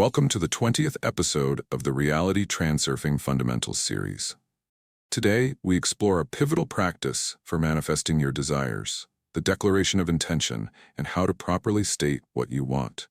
Welcome to the 20th episode of the Reality Transurfing Fundamentals series. Today, we explore a pivotal practice for manifesting your desires, the declaration of intention, and how to properly state what you want.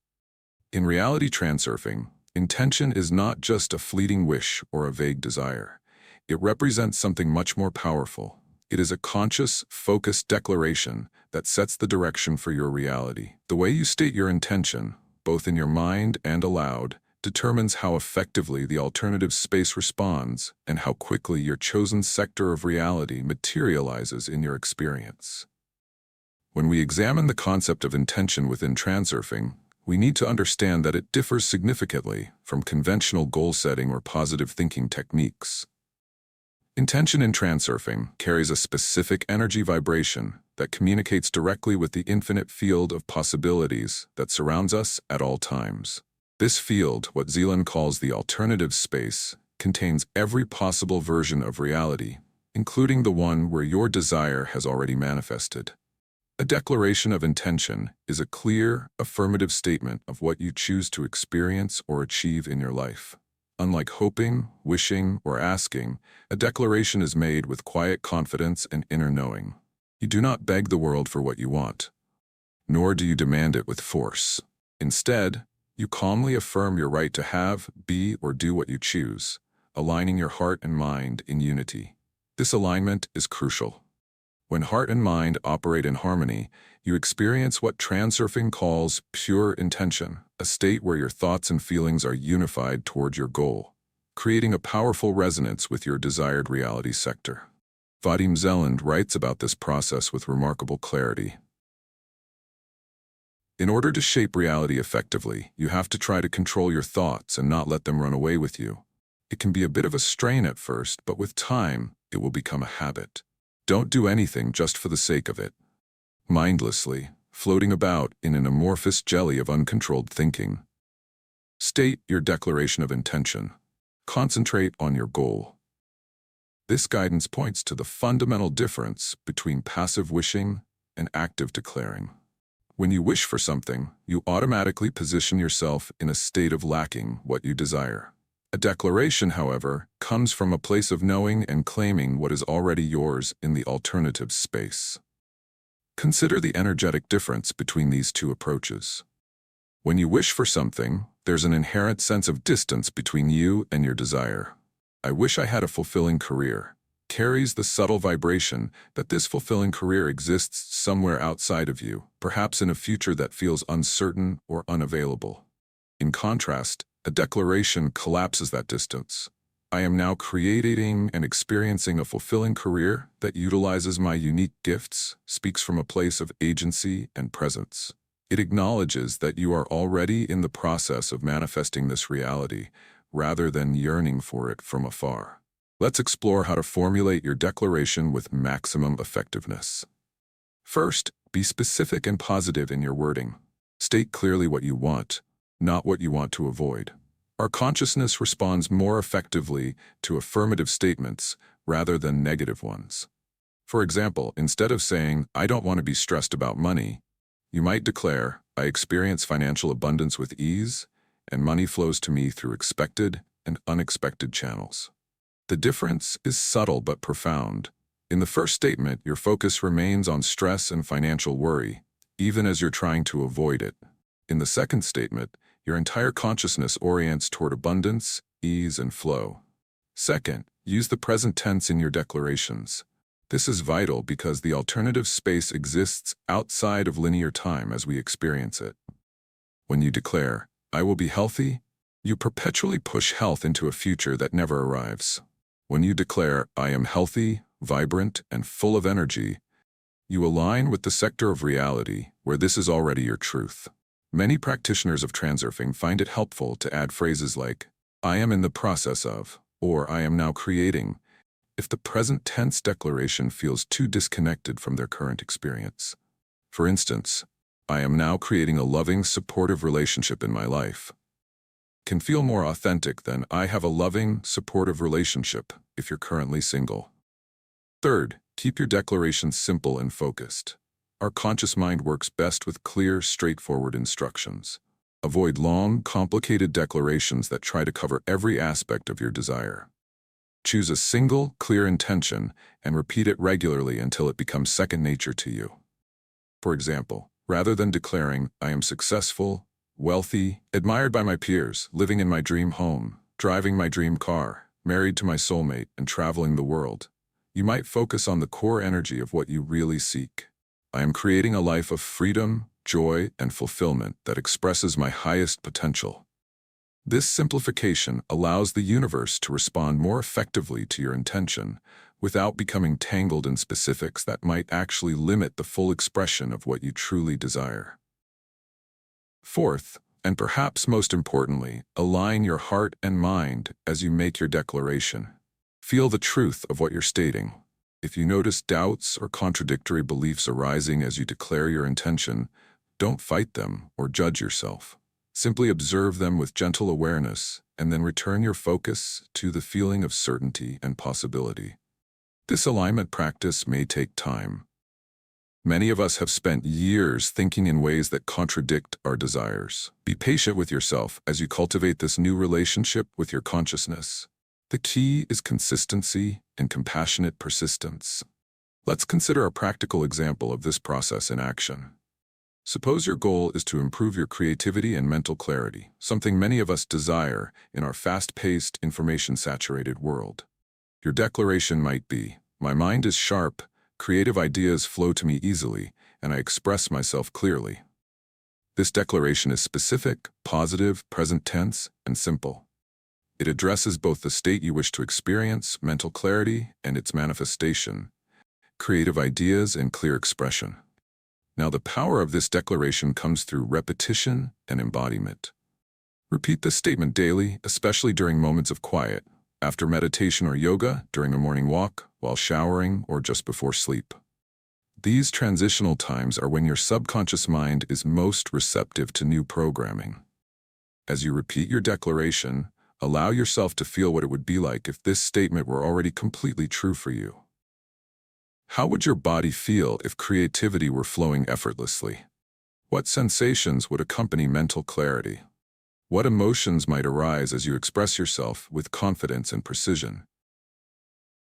In Reality Transurfing, intention is not just a fleeting wish or a vague desire. It represents something much more powerful. It is a conscious, focused declaration that sets the direction for your reality. The way you state your intention, both in your mind and aloud, determines how effectively the alternative space responds and how quickly your chosen sector of reality materializes in your experience. When we examine the concept of intention within transurfing, we need to understand that it differs significantly from conventional goal-setting or positive thinking techniques. Intention in transurfing carries a specific energy vibration that communicates directly with the infinite field of possibilities that surrounds us at all times. This field, what Zeland calls the alternative space, contains every possible version of reality, including the one where your desire has already manifested. A declaration of intention is a clear, affirmative statement of what you choose to experience or achieve in your life. Unlike hoping, wishing, or asking, a declaration is made with quiet confidence and inner knowing. You do not beg the world for what you want, nor do you demand it with force. Instead, you calmly affirm your right to have, be, or do what you choose, aligning your heart and mind in unity. This alignment is crucial. When heart and mind operate in harmony, you experience what transurfing calls pure intention, a state where your thoughts and feelings are unified toward your goal, creating a powerful resonance with your desired reality sector. Vadim Zeland writes about this process with remarkable clarity. In order to shape reality effectively, you have to try to control your thoughts and not let them run away with you. It can be a bit of a strain at first, but with time, it will become a habit. Don't do anything just for the sake of it. Mindlessly, floating about in an amorphous jelly of uncontrolled thinking. State your declaration of intention. Concentrate on your goal. This guidance points to the fundamental difference between passive wishing and active declaring. When you wish for something, you automatically position yourself in a state of lacking what you desire. A declaration, however, comes from a place of knowing and claiming what is already yours in the alternative space. Consider the energetic difference between these two approaches. When you wish for something, there's an inherent sense of distance between you and your desire. I wish I had a fulfilling career carries the subtle vibration that this fulfilling career exists somewhere outside of you, perhaps in a future that feels uncertain or unavailable. In contrast, a declaration collapses that distance. I am now creating and experiencing a fulfilling career that utilizes my unique gifts, speaks from a place of agency and presence. It acknowledges that you are already in the process of manifesting this reality, rather than yearning for it from afar. Let's explore how to formulate your declaration with maximum effectiveness. First, be specific and positive in your wording. State clearly what you want, not what you want to avoid. Our consciousness responds more effectively to affirmative statements rather than negative ones. For example, instead of saying, "I don't want to be stressed about money," you might declare, "I experience financial abundance with ease, and money flows to me through expected and unexpected channels." The difference is subtle but profound. In the first statement, your focus remains on stress and financial worry, even as you're trying to avoid it. In the second statement, your entire consciousness orients toward abundance, ease, and flow. Second, use the present tense in your declarations. This is vital because the alternative space exists outside of linear time as we experience it. When you declare, "I will be healthy," you perpetually push health into a future that never arrives. When you declare, "I am healthy, vibrant, and full of energy," you align with the sector of reality where this is already your truth. Many practitioners of transurfing find it helpful to add phrases like, "I am in the process of," or "I am now creating," if the present tense declaration feels too disconnected from their current experience. For instance, "I am now creating a loving, supportive relationship in my life," can feel more authentic than "I have a loving, supportive relationship" if you're currently single. Third, keep your declaration simple and focused. Our conscious mind works best with clear, straightforward instructions. Avoid long, complicated declarations that try to cover every aspect of your desire. Choose a single, clear intention and repeat it regularly until it becomes second nature to you. For example, rather than declaring, "I am successful, wealthy, admired by my peers, living in my dream home, driving my dream car, married to my soulmate, and traveling the world," you might focus on the core energy of what you really seek. "I am creating a life of freedom, joy, and fulfillment that expresses my highest potential." This simplification allows the universe to respond more effectively to your intention without becoming tangled in specifics that might actually limit the full expression of what you truly desire. Fourth, and perhaps most importantly, align your heart and mind as you make your declaration. Feel the truth of what you're stating. If you notice doubts or contradictory beliefs arising as you declare your intention, don't fight them or judge yourself. Simply observe them with gentle awareness and then return your focus to the feeling of certainty and possibility. This alignment practice may take time. Many of us have spent years thinking in ways that contradict our desires. Be patient with yourself as you cultivate this new relationship with your consciousness. The key is consistency and compassionate persistence. Let's consider a practical example of this process in action. Suppose your goal is to improve your creativity and mental clarity, something many of us desire in our fast-paced, information-saturated world. Your declaration might be, "My mind is sharp, creative ideas flow to me easily, and I express myself clearly." This declaration is specific, positive, present tense, and simple. It addresses both the state you wish to experience, mental clarity, and its manifestation, creative ideas and clear expression. Now, the power of this declaration comes through repetition and embodiment. Repeat this statement daily, especially during moments of quiet, after meditation or yoga, during a morning walk, while showering, or just before sleep. These transitional times are when your subconscious mind is most receptive to new programming. As you repeat your declaration, allow yourself to feel what it would be like if this statement were already completely true for you. How would your body feel if creativity were flowing effortlessly? What sensations would accompany mental clarity? What emotions might arise as you express yourself with confidence and precision?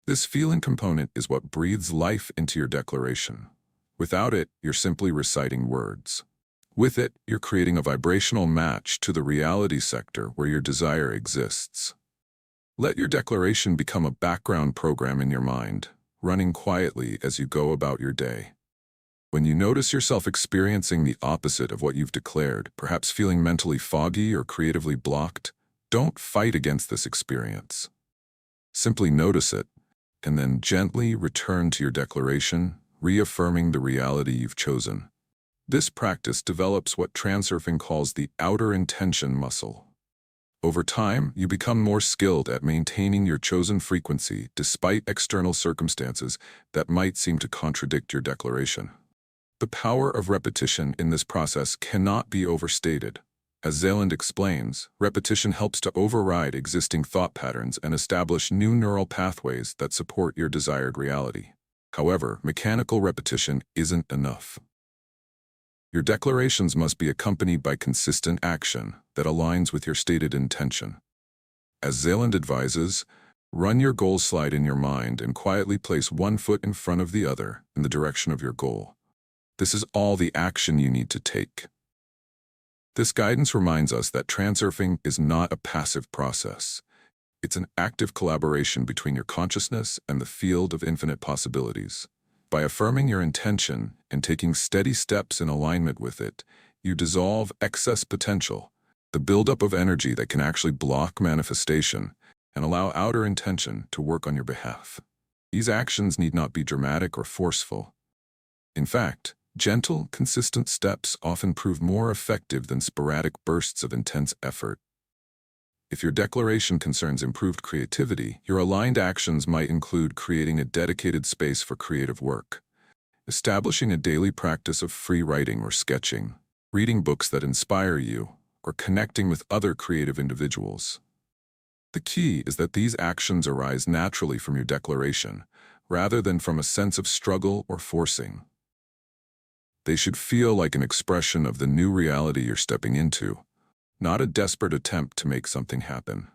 This feeling component is what breathes life into your declaration. Without it, you're simply reciting words. With it, you're creating a vibrational match to the reality sector where your desire exists. Let your declaration become a background program in your mind, running quietly as you go about your day. When you notice yourself experiencing the opposite of what you've declared, perhaps feeling mentally foggy or creatively blocked, don't fight against this experience. Simply notice it, and then gently return to your declaration, reaffirming the reality you've chosen. This practice develops what transurfing calls the outer intention muscle. Over time, you become more skilled at maintaining your chosen frequency despite external circumstances that might seem to contradict your declaration. The power of repetition in this process cannot be overstated. As Zeland explains, repetition helps to override existing thought patterns and establish new neural pathways that support your desired reality. However, mechanical repetition isn't enough. Your declarations must be accompanied by consistent action that aligns with your stated intention. As Zeland advises, run your goal slide in your mind and quietly place one foot in front of the other in the direction of your goal. This is all the action you need to take. This guidance reminds us that transurfing is not a passive process. It's an active collaboration between your consciousness and the field of infinite possibilities. By affirming your intention and taking steady steps in alignment with it, you dissolve excess potential, the buildup of energy that can actually block manifestation, and allow outer intention to work on your behalf. These actions need not be dramatic or forceful. In fact, gentle, consistent steps often prove more effective than sporadic bursts of intense effort. If your declaration concerns improved creativity, your aligned actions might include creating a dedicated space for creative work, establishing a daily practice of free writing or sketching, reading books that inspire you, or connecting with other creative individuals. The key is that these actions arise naturally from your declaration, rather than from a sense of struggle or forcing. They should feel like an expression of the new reality you're stepping into, not a desperate attempt to make something happen.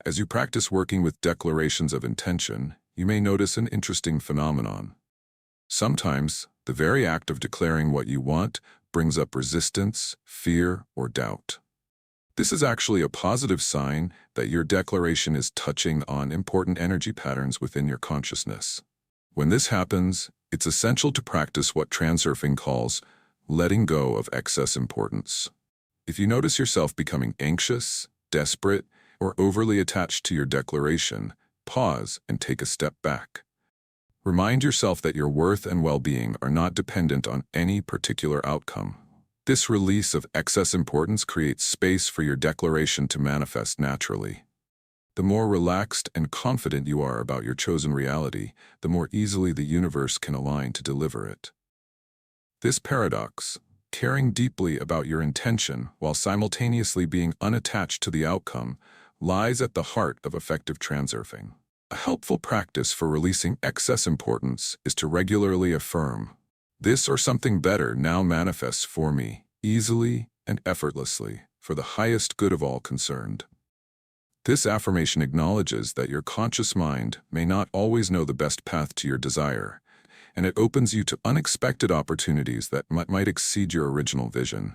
As you practice working with declarations of intention, you may notice an interesting phenomenon. Sometimes, the very act of declaring what you want brings up resistance, fear, or doubt. This is actually a positive sign that your declaration is touching on important energy patterns within your consciousness. When this happens, it's essential to practice what transurfing calls letting go of excess importance. If you notice yourself becoming anxious, desperate, or overly attached to your declaration, pause and take a step back. Remind yourself that your worth and well-being are not dependent on any particular outcome. This release of excess importance creates space for your declaration to manifest naturally. The more relaxed and confident you are about your chosen reality, the more easily the universe can align to deliver it. This paradox, caring deeply about your intention while simultaneously being unattached to the outcome, lies at the heart of effective transurfing. A helpful practice for releasing excess importance is to regularly affirm, "This or something better now manifests for me, easily and effortlessly, for the highest good of all concerned." This affirmation acknowledges that your conscious mind may not always know the best path to your desire, and it opens you to unexpected opportunities that might exceed your original vision.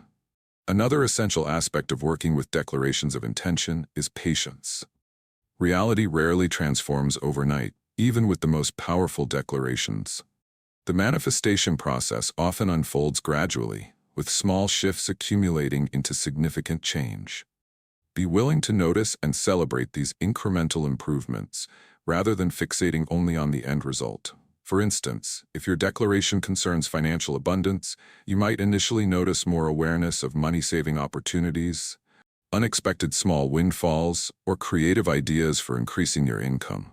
Another essential aspect of working with declarations of intention is patience. Reality rarely transforms overnight, even with the most powerful declarations. The manifestation process often unfolds gradually, with small shifts accumulating into significant change. Be willing to notice and celebrate these incremental improvements, rather than fixating only on the end result. For instance, if your declaration concerns financial abundance, you might initially notice more awareness of money-saving opportunities, unexpected small windfalls, or creative ideas for increasing your income.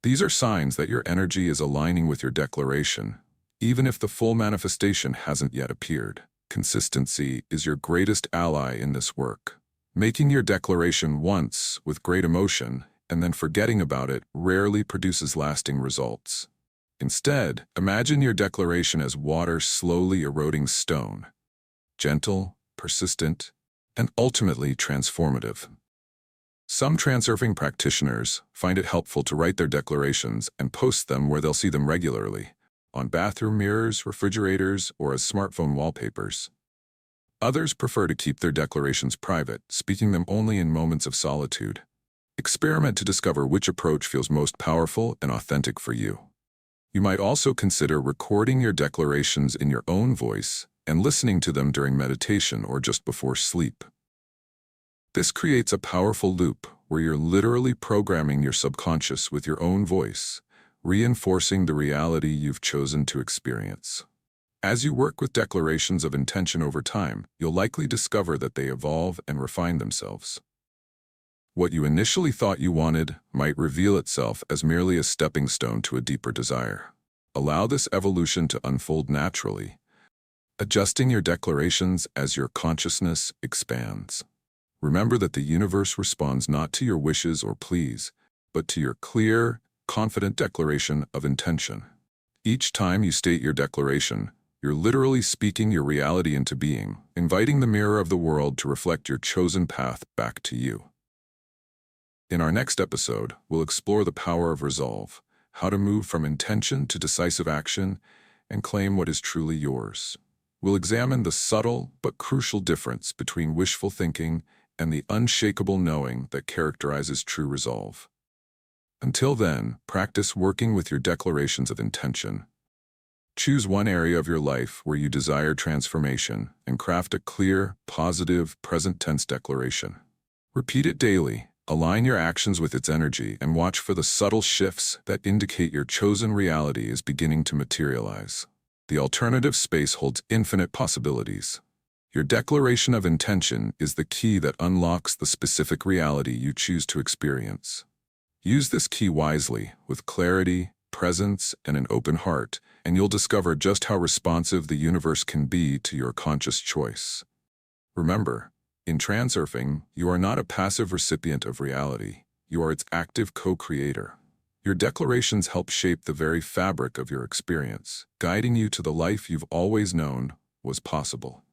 These are signs that your energy is aligning with your declaration, even if the full manifestation hasn't yet appeared. Consistency is your greatest ally in this work. Making your declaration once with great emotion and then forgetting about it rarely produces lasting results. Instead, imagine your declaration as water slowly eroding stone, gentle, persistent, and ultimately transformative. Some transurfing practitioners find it helpful to write their declarations and post them where they'll see them regularly, on bathroom mirrors, refrigerators, or as smartphone wallpapers. Others prefer to keep their declarations private, speaking them only in moments of solitude. Experiment to discover which approach feels most powerful and authentic for you. You might also consider recording your declarations in your own voice and listening to them during meditation or just before sleep. This creates a powerful loop where you're literally programming your subconscious with your own voice, reinforcing the reality you've chosen to experience. As you work with declarations of intention over time, you'll likely discover that they evolve and refine themselves. What you initially thought you wanted might reveal itself as merely a stepping stone to a deeper desire. Allow this evolution to unfold naturally, adjusting your declarations as your consciousness expands. Remember that the universe responds not to your wishes or pleas, but to your clear, confident declaration of intention. Each time you state your declaration, you're literally speaking your reality into being, inviting the mirror of the world to reflect your chosen path back to you. In our next episode, we'll explore the power of resolve, how to move from intention to decisive action, and claim what is truly yours. We'll examine the subtle but crucial difference between wishful thinking and the unshakable knowing that characterizes true resolve. Until then, practice working with your declarations of intention. Choose one area of your life where you desire transformation and craft a clear, positive, present-tense declaration. Repeat it daily. Align your actions with its energy and watch for the subtle shifts that indicate your chosen reality is beginning to materialize. The alternative space holds infinite possibilities. Your declaration of intention is the key that unlocks the specific reality you choose to experience. Use this key wisely, with clarity, presence, and an open heart, and you'll discover just how responsive the universe can be to your conscious choice. Remember, in transurfing, you are not a passive recipient of reality. You are its active co-creator. Your declarations help shape the very fabric of your experience, guiding you to the life you've always known was possible.